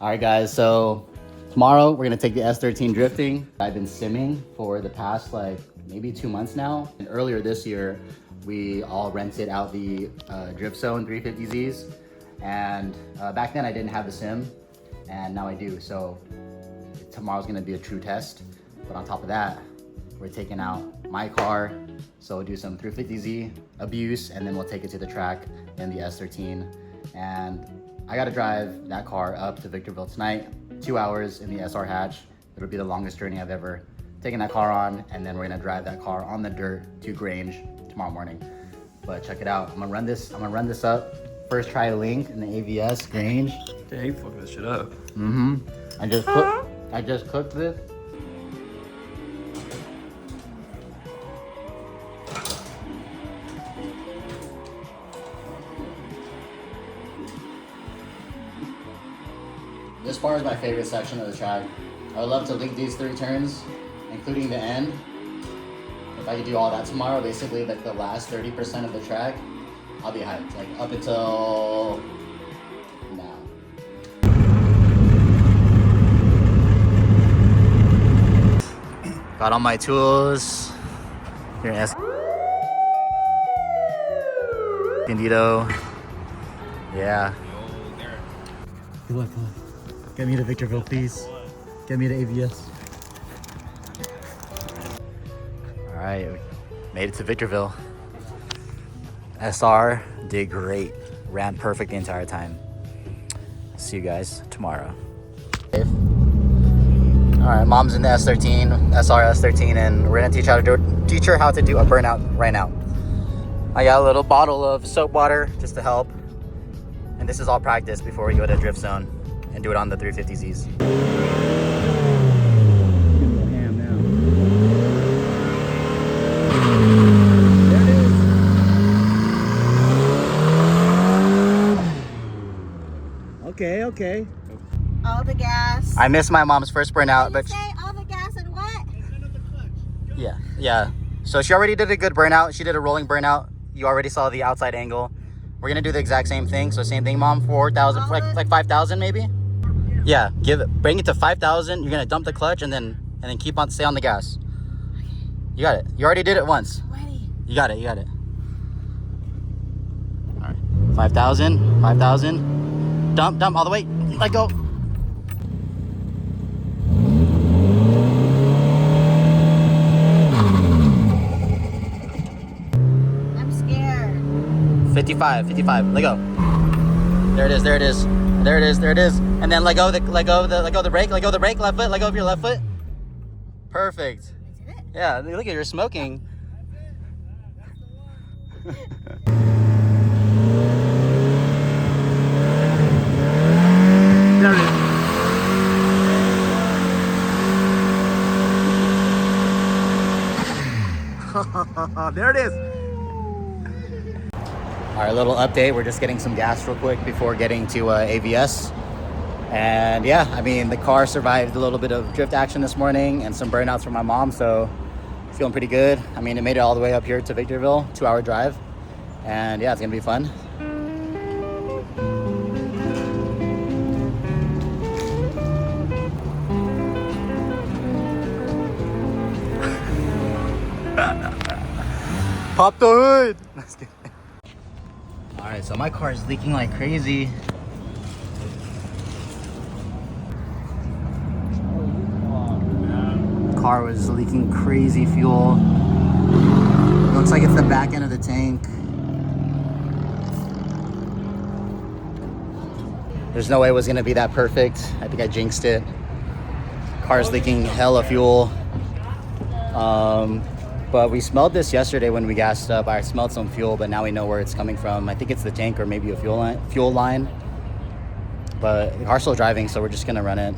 All right, guys, so tomorrow we're gonna take the S13 drifting. I've been simming for the past like maybe 2 months now. And earlier this year, we all rented out the Drift Zone 350Zs. And back then I didn't have the sim, and now I do. So tomorrow's gonna be a true test. But on top of that, we're taking out my car. So we'll do some 350Z abuse, and then we'll take it to the track in the S13. And I gotta drive that car up to Victorville tonight, 2 hours in the SR hatch. It'll be the longest journey I've ever taken that car on, and then we're gonna drive that car on the dirt to Grange tomorrow morning. But check it out, I'm gonna run this up. First try a link in the AVS Grange. Dang, you fucking this shit up. Mm-hmm. I just cooked this. This part is my favorite section of the track. I would love to link these 3 turns, including the end. If I could do all that tomorrow, basically like the last 30% of the track, I'll be hyped. Like up until now. Got all my tools. Here in Candido. Yeah. Good luck, good luck. Get me to Victorville, please. Get me to AVS. All right, made it to Victorville. SR did great. Ran perfect the entire time. See you guys tomorrow. All right, mom's in the S13, SR S13, and we're gonna teach her how to do a burnout right now. I got a little bottle of soap water just to help. And this is all practice before we go to Drift Zone and do it on the 350Zs. Okay. All the gas. I missed my mom's first burnout, but Say all the gas and what? yeah. So she already did a good burnout. She did a rolling burnout. You already saw the outside angle. We're gonna do the exact same thing. So same thing, mom. 4,000, like 5,000 maybe. Yeah, bring it to 5,000. You're gonna dump the clutch and then stay on the gas. You got it. You already did it once. Ready. You got it. All right, 5,000. Dump all the way. Let go. I'm scared. 55. Let go. There it is. And then let go the brake. Let go the brake. Left foot. Let go of your left foot. Perfect. I did it. Yeah. Look at you're smoking. There it is. There it is. All right, little update. We're just getting some gas real quick before getting to AVS. And yeah, I mean, the car survived a little bit of drift action this morning and some burnouts from my mom, so feeling pretty good. I mean, it made it all the way up here to Victorville, 2-hour drive. And yeah, it's gonna be fun. Pop the hood! Alright, so my car is leaking like crazy. Car was leaking crazy fuel. Looks like it's the back end of the tank. There's no way it was gonna be that perfect. I think I jinxed it. Car's leaking hella fuel. But we smelled this yesterday when we gassed up. I smelled some fuel, but now we know where it's coming from. I think it's the tank or maybe a fuel line. But the car's still driving, so we're just gonna run it.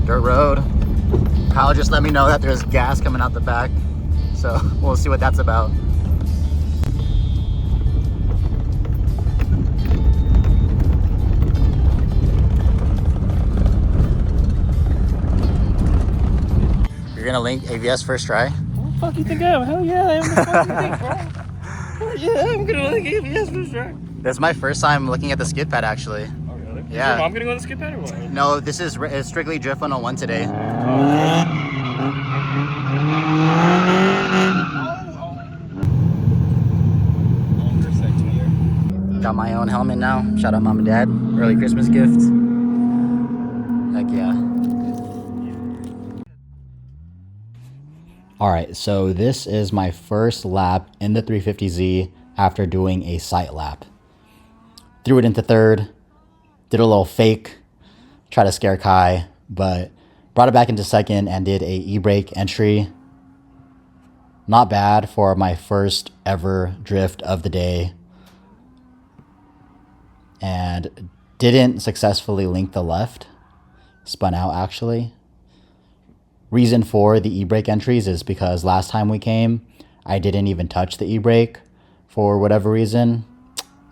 Dirt road. Kyle just let me know that there's gas coming out the back, so we'll see what that's about. You're gonna link AVS first try? What the fuck you think I am? Hell yeah, I am. The fuck you think, bro? Yeah, I'm gonna link AVS first try. This is my first time looking at the skid pad, actually. Oh, really? Yeah. Is your mom gonna go on the skid pad or what? No, this is strictly Drift 101 today. Got my own helmet now. Shout out mom and dad. Early Christmas gift. Heck yeah. All right, so this is my first lap in the 350Z after doing a sight lap. Threw it into third, did a little fake, try to scare Kai, but brought it back into second and did a e-brake entry. Not bad for my first ever drift of the day. And didn't successfully link the left. Spun out, actually. Reason for the e-brake entries is because last time we came, I didn't even touch the e-brake for whatever reason.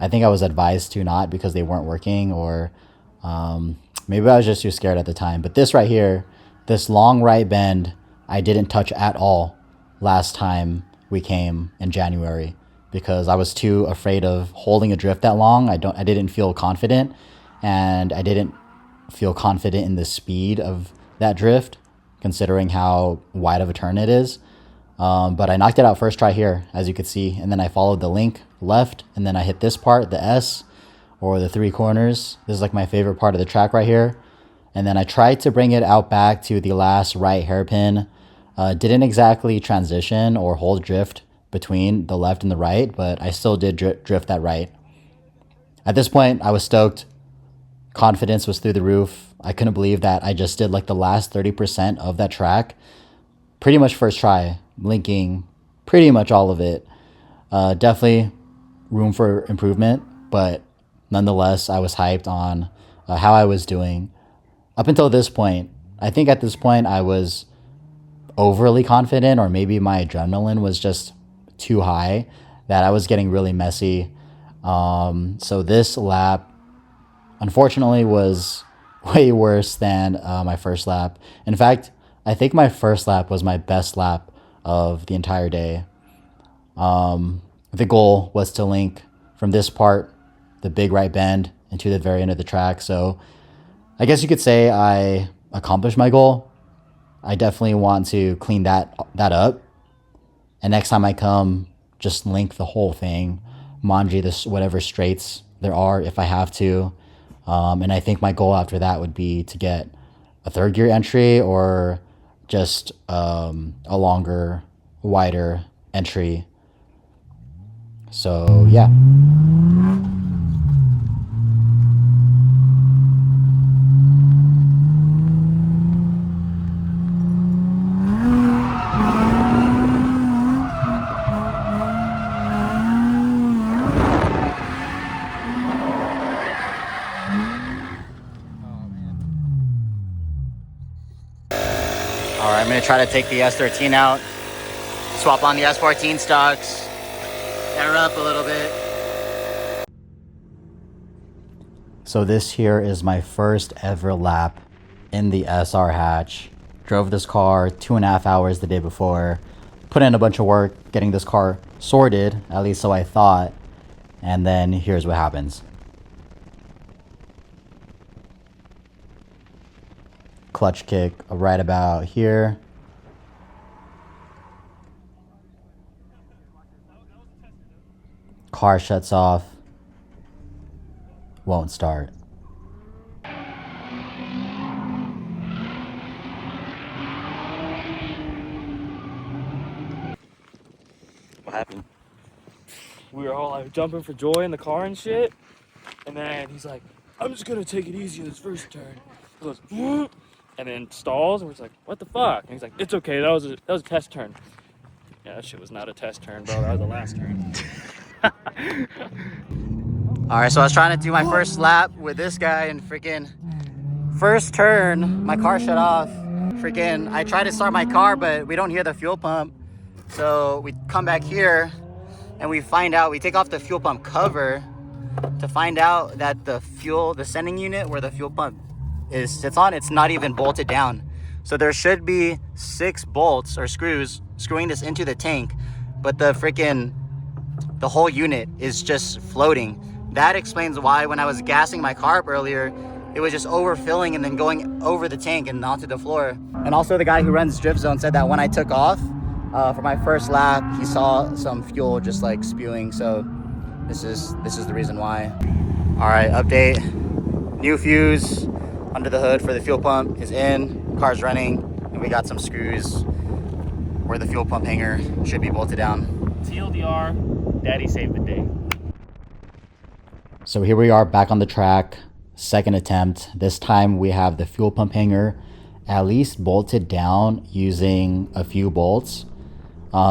I think I was advised to not because they weren't working, or maybe I was just too scared at the time. But this right here, this long right bend, I didn't touch at all last time we came in January, because I was too afraid of holding a drift that long. I didn't feel confident, and I didn't feel confident in the speed of that drift, considering how wide of a turn it is. But I knocked it out first try here, as you could see, and then I followed the link left, and then I hit this part, the S, or the three corners. This is like my favorite part of the track right here. And then I tried to bring it out back to the last right hairpin. Didn't exactly transition or hold drift between the left and the right, but I still did drift that right. At this point, I was stoked. Confidence was through the roof. I couldn't believe that I just did like the last 30% of that track. Pretty much first try, linking pretty much all of it. Definitely room for improvement, but nonetheless, I was hyped on how I was doing. Up until this point, I think at this point I was overly confident, or maybe my adrenaline was just too high, that I was getting really messy. So this lap, unfortunately, was way worse than my first lap. In fact, I think my first lap was my best lap of the entire day. The goal was to link from this part, the big right bend, into the very end of the track. So I guess you could say I accomplished my goal. I definitely want to clean that up. And next time I come, just link the whole thing. Manji this whatever straights there are if I have to. And I think my goal after that would be to get a third gear entry, or just a longer, wider entry. So yeah. All right, I'm gonna try to take the S13 out, swap on the S14 stocks, air up a little bit. So this here is my first ever lap in the SR hatch. Drove this car 2.5 hours the day before, put in a bunch of work getting this car sorted, at least so I thought, and then here's what happens. Clutch kick right about here. Car shuts off. Won't start. What happened? We were all like jumping for joy in the car and shit. And then he's like, I'm just gonna take it easy in this first turn. He goes, "Whoop," and then stalls, and we're just like, what the fuck? And he's like, it's okay, that was a test turn. Yeah, that shit was not a test turn, bro. That was the last turn. All right, so I was trying to do my first lap with this guy, and freaking first turn, my car shut off. Freaking, I tried to start my car, but we don't hear the fuel pump. So we come back here and we find out, we take off the fuel pump cover to find out that the sending unit where the fuel pump sits on, it's not even bolted down. So there should be 6 bolts or screws screwing this into the tank, but the whole unit is just floating. that explains why when I was gassing my car up earlier, it was just overfilling and then going over the tank and onto the floor. And also the guy who runs Drift Zone said that when I took off for my first lap, he saw some fuel just like spewing. So this is the reason why. All right, update. New fuse under the hood for the fuel pump is in, car's running, and we got some screws where the fuel pump hanger should be bolted down. TLDR, Daddy saved the day. So here we are back on the track, second attempt. This time we have the fuel pump hanger at least bolted down using a few bolts.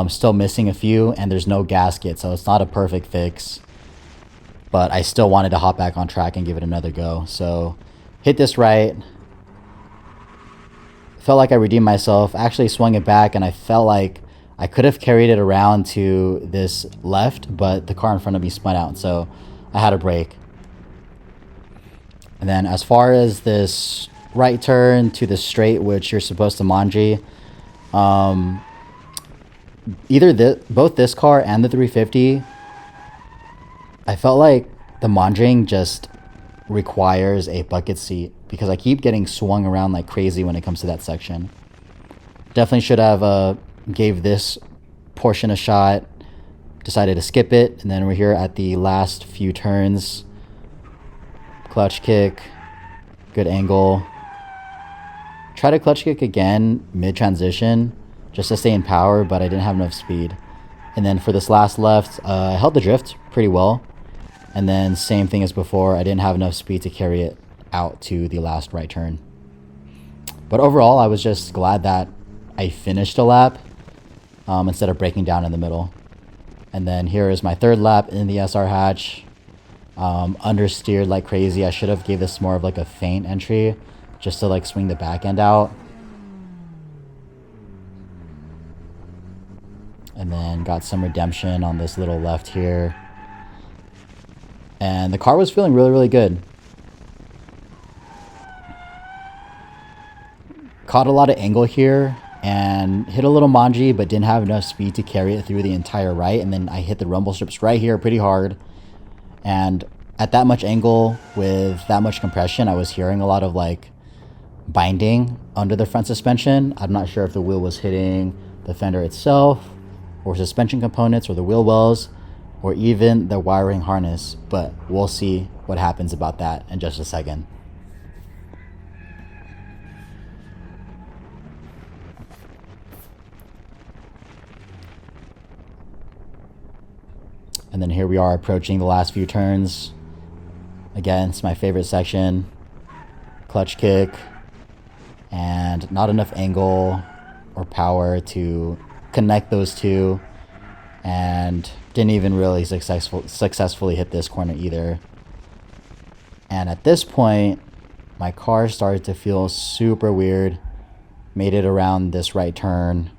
Still missing a few, and there's no gasket, so it's not a perfect fix. But I still wanted to hop back on track and give it another go. So hit this right. Felt like I redeemed myself. Actually swung it back, and I felt like I could have carried it around to this left, but the car in front of me spun out, so I had a brake. And then as far as this right turn to the straight, which you're supposed to manji, both this car and the 350, I felt like the manjing just requires a bucket seat because I keep getting swung around like crazy when it comes to that section. Definitely should have gave this portion a shot. Decided to skip it, and then we're here at the last few turns. Clutch kick, good angle. Try to clutch kick again mid-transition just to stay in power, but I didn't have enough speed. And then for this last left, I held the drift pretty well. And then same thing as before, I didn't have enough speed to carry it out to the last right turn. But overall, I was just glad that I finished a lap instead of breaking down in the middle. And then here is my third lap in the SR hatch. Understeered like crazy. I should have gave this more of like a feint entry just to like swing the back end out. And then got some redemption on this little left here. And the car was feeling really, really good. Caught a lot of angle here and hit a little manji, but didn't have enough speed to carry it through the entire right. And then I hit the rumble strips right here pretty hard. And at that much angle with that much compression, I was hearing a lot of like binding under the front suspension. I'm not sure if the wheel was hitting the fender itself or suspension components or the wheel wells or even the wiring harness, but we'll see what happens about that in just a second. And then here we are approaching the last few turns. Again, it's my favorite section. Clutch kick. And not enough angle or power to connect those two. And didn't even really successfully hit this corner either. And at this point, my car started to feel super weird. Made it around this right turn.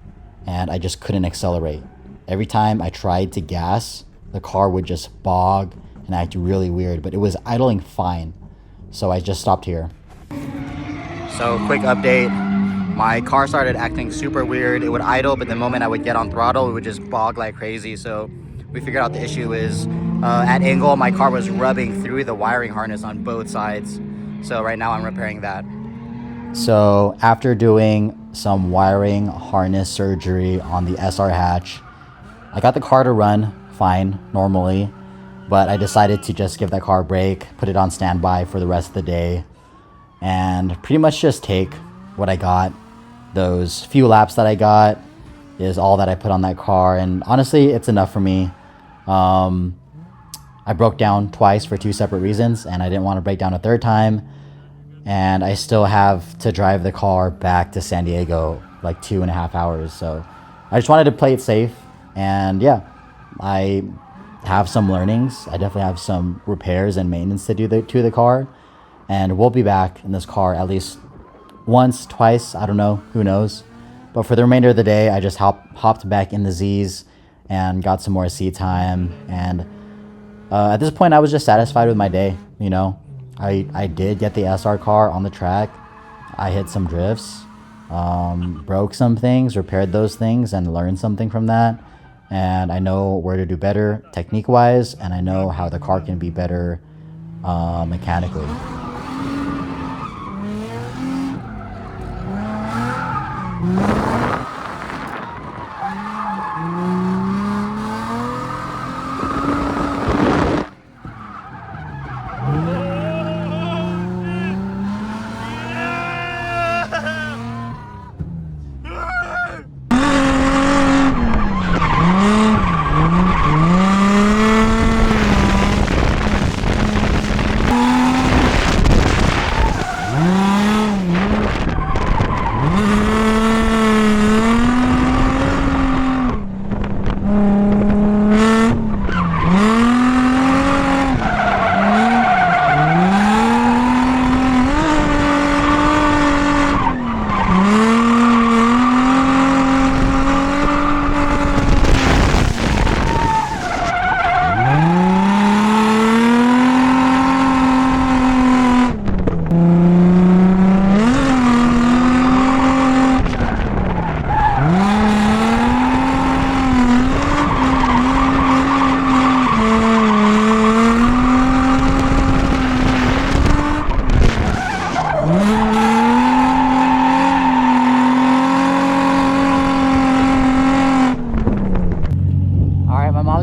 And I just couldn't accelerate. Every time I tried to gas, the car would just bog and act really weird, but it was idling fine. So I just stopped here. So quick update. My car started acting super weird. It would idle, but the moment I would get on throttle, it would just bog like crazy. So we figured out the issue is at angle, my car was rubbing through the wiring harness on both sides. So right now I'm repairing that. So after doing some wiring harness surgery on the SR hatch, I got the car to run fine normally, but I decided to just give that car a break, put it on standby for the rest of the day, and pretty much just take what I got. Those few laps that I got is all that I put on that car, and honestly, it's enough for me. I broke down twice for two separate reasons, and I didn't want to break down a third time, and I still have to drive the car back to San Diego like 2.5 hours, so I just wanted to play it safe. And yeah, I have some learnings. I definitely have some repairs and maintenance to do to the car, and we'll be back in this car at least once, twice, I don't know, who knows. But for the remainder of the day, I just hopped back in the Z's and got some more seat time. And at this point, I was just satisfied with my day. You know, I did get the SR car on the track. I hit some drifts, broke some things, repaired those things, and learned something from that. and I know where to do better technique wise, and I know how the car can be better mechanically.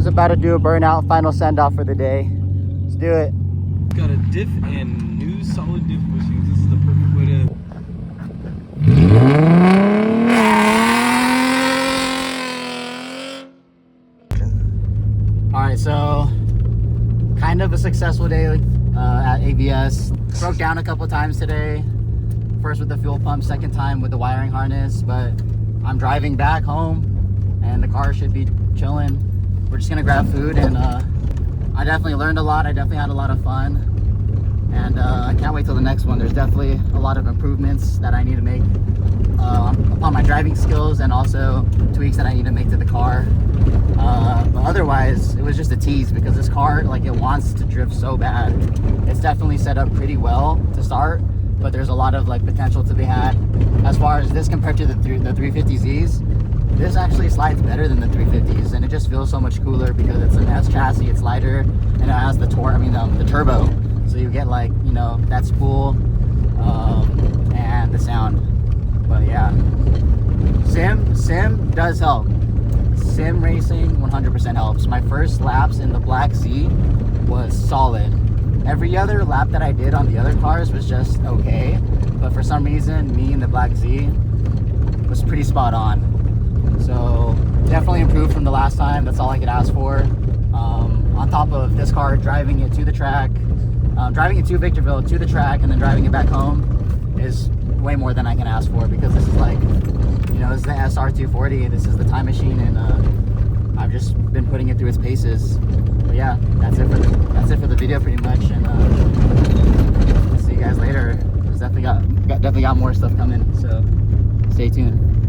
About to do a burnout final send off for the day. Let's do it. Got a diff and new solid diff bushings. This is the perfect way to. All right, so kind of a successful day at ABS. Broke down a couple times today. First with the fuel pump, second time with the wiring harness, but I'm driving back home and the car should be chilling. We're just gonna grab food, and I definitely learned a lot. I definitely had a lot of fun, and I can't wait till the next one. There's definitely a lot of improvements that I need to make upon my driving skills, and also tweaks that I need to make to the car. But otherwise, it was just a tease because this car, like, it wants to drift so bad. It's definitely set up pretty well to start, but there's a lot of like potential to be had. As far as this compared to the 350Zs, this actually slides better than the 350s, and it just feels so much cooler because it's an S chassis, it's lighter, and it has the the turbo. So you get, like, you know, that spool and the sound. But yeah, sim does help. Sim racing 100% helps. My first laps in the Black Z was solid. Every other lap that I did on the other cars was just okay, but for some reason, me in the Black Z was pretty spot on. So definitely improved from the last time. That's all I could ask for. On top of this car, driving it to the track, driving it to Victorville, to the track, and then driving it back home is way more than I can ask for, because this is like, you know, this is the SR240. This is the time machine, and I've just been putting it through its paces. But yeah, that's it for the video pretty much, and I'll see you guys later. There's definitely got more stuff coming, so stay tuned.